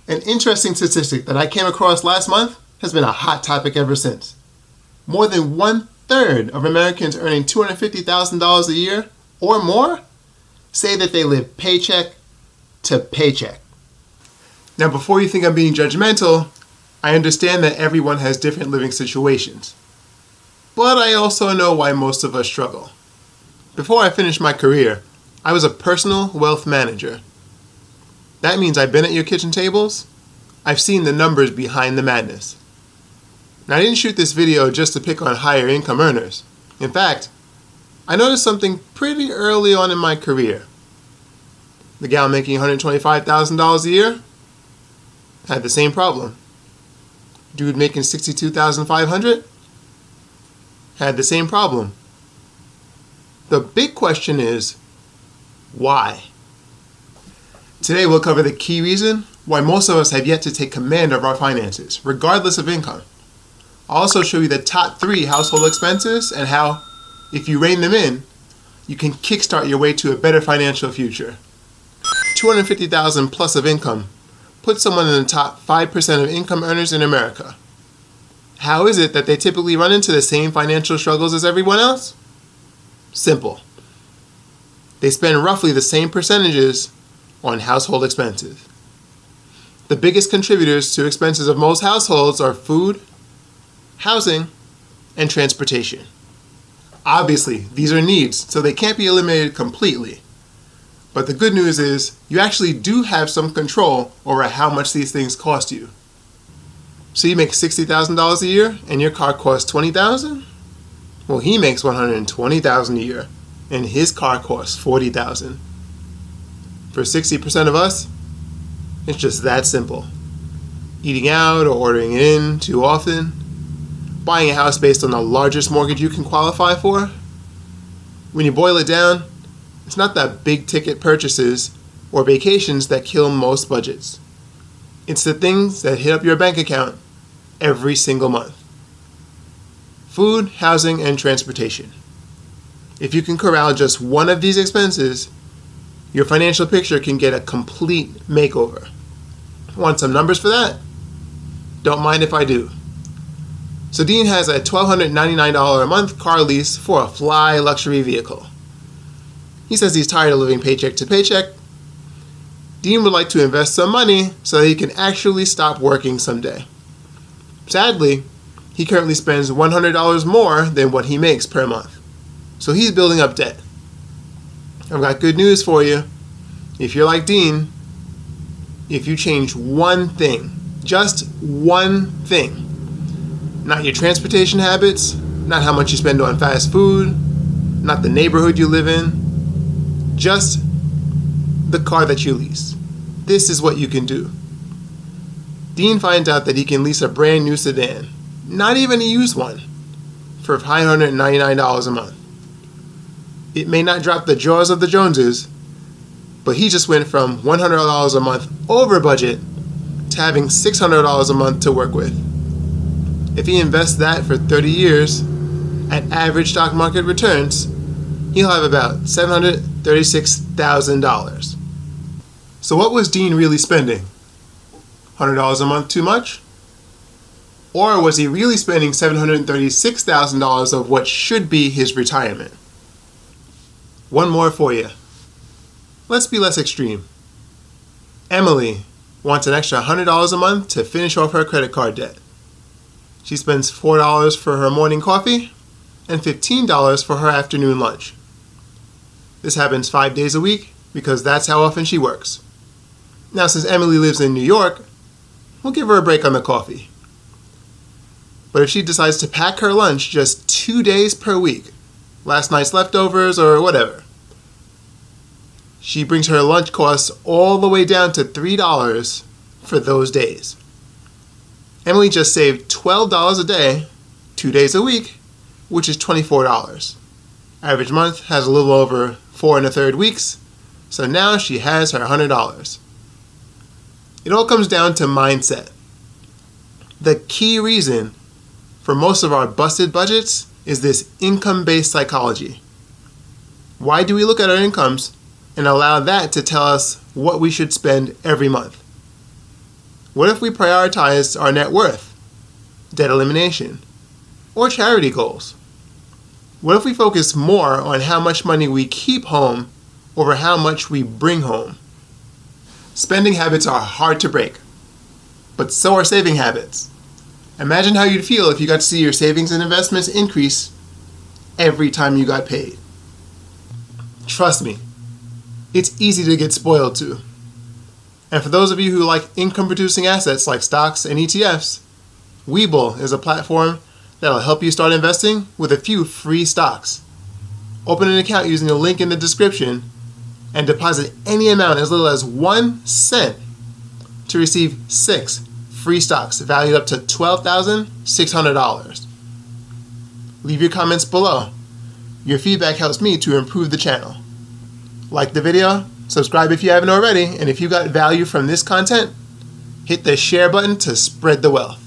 An interesting statistic that I came across last month has been a hot topic ever since. More than 1/3 of Americans earning $250,000 a year or more say that they live paycheck to paycheck. Now, before you think I'm being judgmental, I understand that everyone has different living situations. But I also know why most of us struggle. Before I finished my career, I was a personal wealth manager. That means I've been at your kitchen tables. I've seen the numbers behind the madness. Now, I didn't shoot this video just to pick on higher income earners. In fact, I noticed something pretty early on in my career. The gal making $125,000 a year had the same problem. Dude making $62,500 had the same problem. The big question is, why? Today we'll cover the key reason why most of us have yet to take command of our finances, regardless of income. I'll also show you the top 3 household expenses and how, if you rein them in, you can kickstart your way to a better financial future. $250,000 plus of income puts someone in the top 5% of income earners in America. How is it that they typically run into the same financial struggles as everyone else? Simple. They spend roughly the same percentages on household expenses. The biggest contributors to expenses of most households are food, housing, and transportation. Obviously, these are needs, so they can't be eliminated completely. But the good news is, you actually do have some control over how much these things cost you. So you make $60,000 a year, and your car costs $20,000? Well, he makes $120,000 a year, and his car costs $40,000. For 60% of us, it's just that simple. Eating out or ordering in too often, buying a house based on the largest mortgage you can qualify for. When you boil it down, it's not the big ticket purchases or vacations that kill most budgets. It's the things that hit up your bank account every single month. Food, housing, and transportation. If you can corral just one of these expenses, your financial picture can get a complete makeover. Want some numbers for that? Don't mind if I do. So Dean has a $1,299 a month car lease for a fly luxury vehicle. He says he's tired of living paycheck to paycheck. Dean would like to invest some money so that he can actually stop working someday. Sadly, he currently spends $100 more than what he makes per month. So he's building up debt. I've got good news for you. If you're like Dean, if you change one thing, just one thing, not your transportation habits, not how much you spend on fast food, not the neighborhood you live in, just the car that you lease. This is what you can do. Dean finds out that he can lease a brand new sedan, not even a used one, for $599 a month. It may not drop the jaws of the Joneses, but he just went from $100 a month over budget to having $600 a month to work with. If he invests that for 30 years, at average stock market returns, he'll have about $736,000. So what was Dean really spending? $100 a month too much? Or was he really spending $736,000 of what should be his retirement? One more for you. Let's be less extreme. Emily wants an extra $100 a month to finish off her credit card debt. She spends $4 for her morning coffee and $15 for her afternoon lunch. This happens 5 days a week because that's how often she works. Now, since Emily lives in New York, we'll give her a break on the coffee. But if she decides to pack her lunch just 2 days per week, last night's leftovers or whatever, she brings her lunch costs all the way down to $3 for those days. Emily just saved $12 a day, 2 days a week, which is $24. Average month has a little over 4 1/3 weeks, so now she has her $100. It all comes down to mindset. The key reason for most of our busted budgets is this income-based psychology. Why do we look at our incomes and allow that to tell us what we should spend every month? What if we prioritized our net worth, debt elimination, or charity goals? What if we focus more on how much money we keep home over how much we bring home? Spending habits are hard to break, but so are saving habits. Imagine how you'd feel if you got to see your savings and investments increase every time you got paid. Trust me, it's easy to get spoiled too. And for those of you who like income-producing assets like stocks and ETFs, Webull is a platform that'll help you start investing with a few free stocks. Open an account using the link in the description and deposit any amount as little as 1 cent to receive 6 free stocks valued up to $12,600. Leave your comments below. Your feedback helps me to improve the channel. Like the video, subscribe if you haven't already, and if you got value from this content, hit the share button to spread the wealth.